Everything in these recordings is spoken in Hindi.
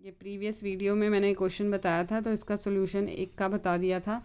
ये प्रीवियस वीडियो में मैंने क्वेश्चन बताया था, तो इसका सोल्यूशन एक का बता दिया था।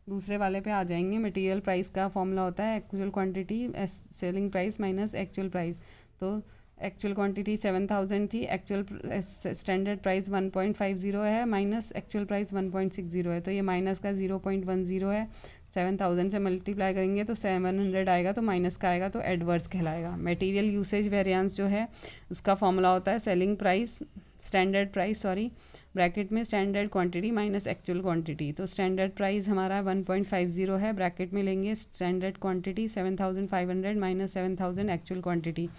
दूसरे वाले पे आ जाएंगे। मटेरियल प्राइस का फॉर्मूला होता है actual quantity selling price minus actual price. तो एक्चुअल क्वांटिटी 7000 थी, एक्चुअल स्टैंडर्ड प्राइस 1.50 है, माइनस एक्चुअल प्राइस 1.60 है। तो ये माइनस का 0.10 है। 7000 से मल्टीप्लाई करेंगे तो 700 आएगा, तो माइनस का आएगा तो एडवर्स कहलाएगा। मटेरियल यूसेज वेरिएंस जो है उसका फॉर्मूला होता है selling price standard price bracket में standard quantity minus actual quantity. तो स्टैंडर्ड प्राइस हमारा 1.50 है, ब्रैकेट में लेंगे standard quantity 7500 minus 7000 actual quantity.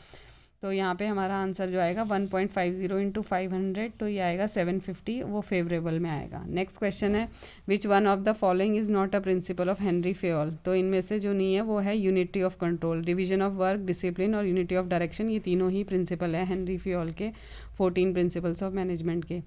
तो यहाँ पे हमारा आंसर जो आएगा 1.50 इंटू 500, तो ये आएगा 750, वो फेवरेबल में आएगा। नेक्स्ट क्वेश्चन है which one of the following is not a principle of Henry Fayol. तो इनमें से जो नहीं है वो है unity of control, division of work, discipline और यूनिटी ऑफ डायरेक्शन। ये तीनों ही प्रिंसिपल है हेनरी फेयोल के 14 प्रिंसिपल्स ऑफ मैनेजमेंट के।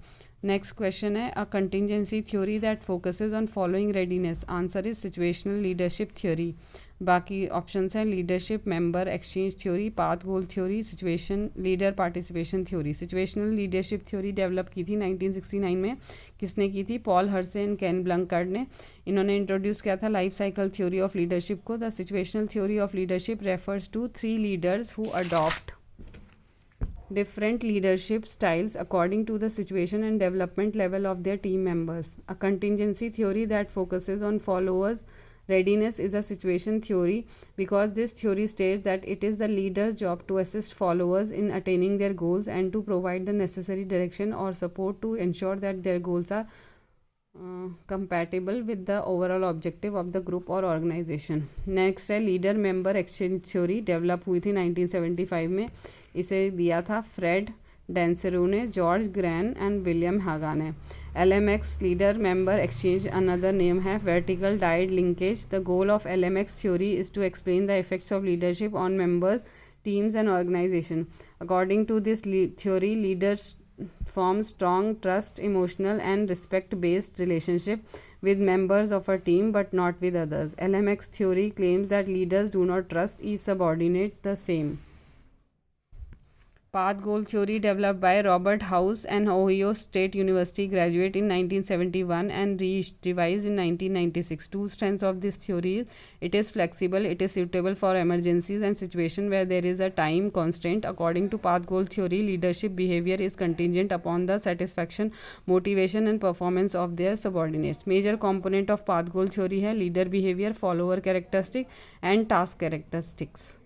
नेक्स्ट क्वेश्चन है अ contingency theory that focuses on following readiness. Answer is situational leadership theory. बाकी ऑप्शंस हैं leadership, member exchange theory, path goal theory, situation leader participation theory. Situational leadership theory develop की थी 1969 में। किसने की थी? Paul Hersey and Ken Blanchard ने। इन्होंने इंट्रोड्यूस किया था life cycle theory of leadership को। The situational theory of leadership refers to 3 leaders who adopt different leadership styles according to the situation and development level of their team members. A contingency theory that focuses on followers' readiness is a situation theory because this theory states that it is the leader's job to assist followers in attaining their goals and to provide the necessary direction or support to ensure that their goals are compatible with the overall objective of the group or organization. Next है leader member exchange theory, develop हुई थी 1975 में। इसे दिया था फ्रेड डेंसेरू ने, George Graen and William Haga ने। LMX leader member exchange another name है vertical dyad linkage. The goal of LMX theory is to explain the effects of leadership on members, teams and organization. According to this theory, leaders form strong trust, emotional and respect based relationship with members of a team but not with others. LMX theory claims that leaders do not trust each subordinate the same. Path goal theory developed by Robert House, an Ohio State University graduate in 1971 and revised in 1996. Two strengths of this theory is it is flexible, it is suitable for emergencies and situations where there is a time constraint. According to path goal theory, leadership behavior is contingent upon the satisfaction, motivation and performance of their subordinates. Major component of path goal theory है leader behavior, follower characteristic and task characteristics.